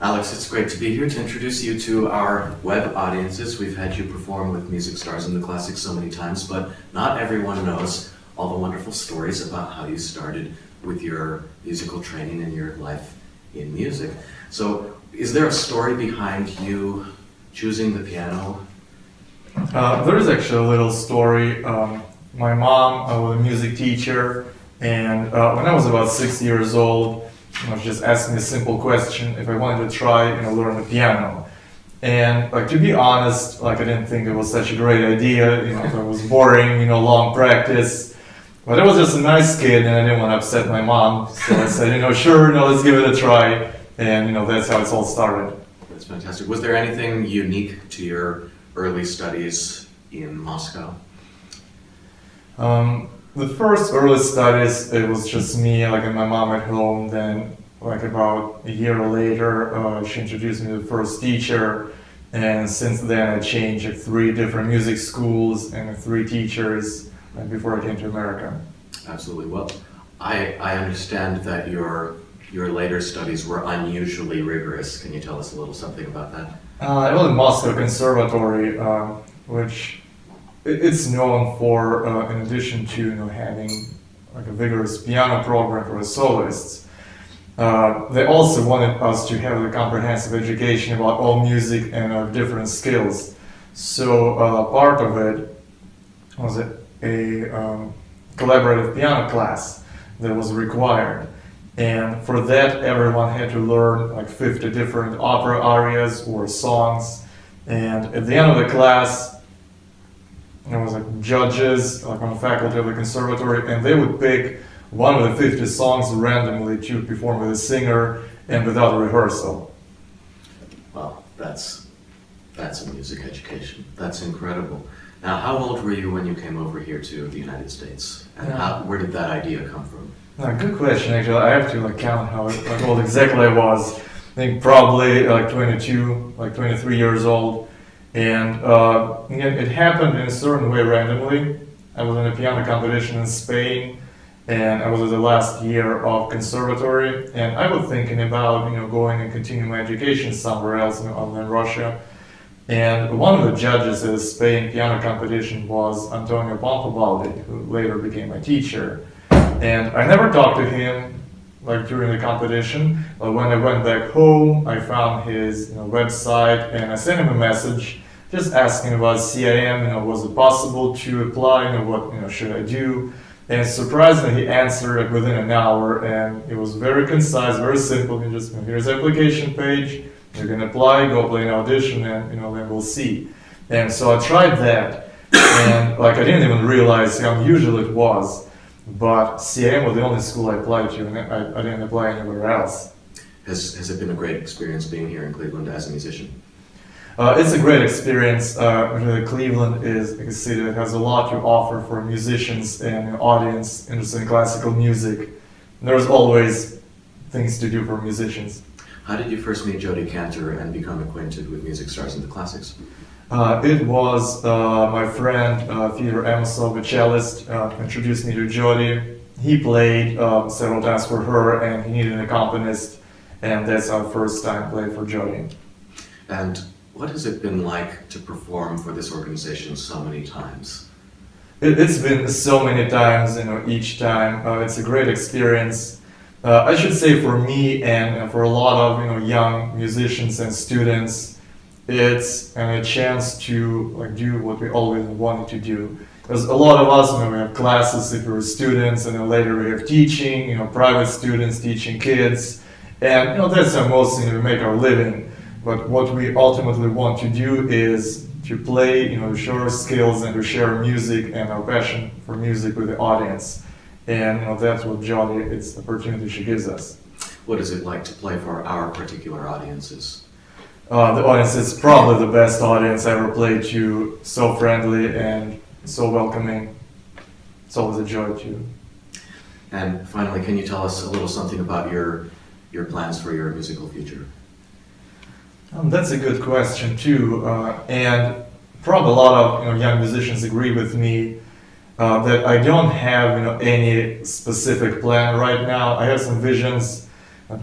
Alex, it's great to be here to introduce you to our web audiences. We've had you perform with music stars in the classics so many times, but not everyone knows all the wonderful stories about how you started with your musical training and your life in music. So, is there a story behind you choosing the piano? There is actually a little story. My mom was a music teacher, and when I was about 6 years old, she just asked me a simple question if I wanted to try, learn the piano. And to be honest, I didn't think it was such a great idea. It was boring, long practice. But I was just a nice kid, and I didn't want to upset my mom. So I said, sure, let's give it a try. And that's how it's all started. That's fantastic. Was there anything unique to your early studies in Moscow? The first early studies, it was just me, and my mom at home. Then, about a year later, she introduced me to the first teacher. And since then, I changed 3 different music schools and 3 teachers before I came to America. Absolutely. Well, I understand that your later studies were unusually rigorous. Can you tell us a little something about that? I was in Moscow Conservatory, which it's known for, in addition to having a vigorous piano program for the soloists. They also wanted us to have a comprehensive education about all music and different skills. So part of it was a collaborative piano class that was required. And for that, everyone had to learn 50 different opera arias or songs. And at the end of the class, there was judges on the faculty of the conservatory, and they would pick one of the 50 songs randomly to perform with a singer and without a rehearsal. Well, that's a music education. That's incredible. Now, how old were you when you came over here to the United States? And where did that idea come from? Good question, actually. I have to count how old exactly I was. I think probably 22, 23 years old. And it happened in a certain way randomly. I was in a piano competition in Spain, and I was in the last year of conservatory, and I was thinking about going and continuing my education somewhere else other than Russia. And one of the judges at the Spain piano competition was Antonio Pompabaldi, who later became my teacher. And I never talked to him during the competition, but when I went back home, I found his website, and I sent him a message just asking about CIM, was it possible to apply, what should I do? And surprisingly, he answered within an hour, and it was very concise, very simple. He just, here's the application page, you can apply, go play an audition, and then we'll see. And so I tried that, and I didn't even realize how unusual it was. But CIM was the only school I applied to, and I didn't apply anywhere else. Has it been a great experience being here in Cleveland as a musician? It's a great experience. Cleveland is a city that has a lot to offer for musicians and an audience interested in classical music. There's always things to do for musicians. How did you first meet Jody Cantor and become acquainted with music stars in the classics? It was my friend Theodore Amosov, a cellist, introduced me to Jody. He played several times for her, and he needed an accompanist, and that's our first time played for Jody. And what has it been like to perform for this organization so many times? It's been so many times, each time. It's a great experience. I should say for me and for a lot of young musicians and students, it's a chance to do what we always wanted to do. Because a lot of us, we have classes if we're students, and then later we have teaching, private students teaching kids, and that's how mostly we make our living. But what we ultimately want to do is to play, to show our skills and to share music and our passion for music with the audience. And that's what Jody, it's the opportunity she gives us. What is it like to play for our particular audiences? The audience is probably the best audience I ever played to. So friendly and so welcoming. It's always a joy to. And finally, can you tell us a little something about your plans for your musical future? That's a good question too, and probably a lot of young musicians agree with me that I don't have any specific plan right now. I have some visions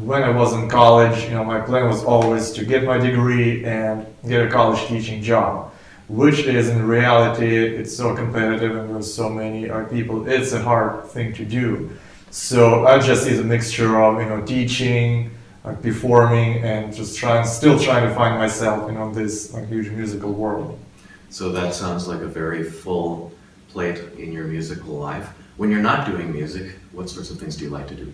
when I was in college, you know, my plan was always to get my degree and get a college teaching job, which is in reality, it's so competitive and there's so many people, it's a hard thing to do. So I just see the mixture of, you know, teaching, performing, and just still trying to find myself, you know, in this huge musical world. So that sounds like a very full plate in your musical life. When you're not doing music, what sorts of things do you like to do?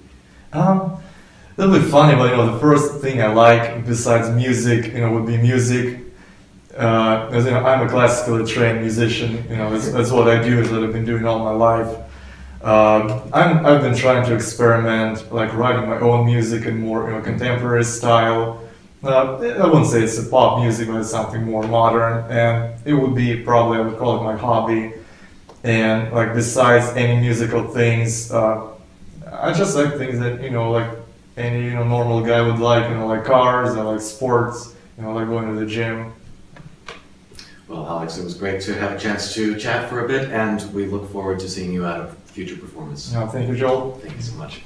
That'll be funny, but you know, the first thing I like besides music, you know, would be music. As you know, I'm a classically trained musician. You know, that's what I do. Is what I've been doing all my life. I've been trying to experiment, like writing my own music in more, you know, contemporary style. I wouldn't say it's a pop music, but it's something more modern, and it would be probably, I would call it my hobby. And like besides any musical things, I just like things that, you know, like any, you know, normal guy would like, you know, like cars, I like sports, you know, like going to the gym. Well, Alex, it was great to have a chance to chat for a bit, and we look forward to seeing you at a future performance. Thank you, Joel. Thank you so much.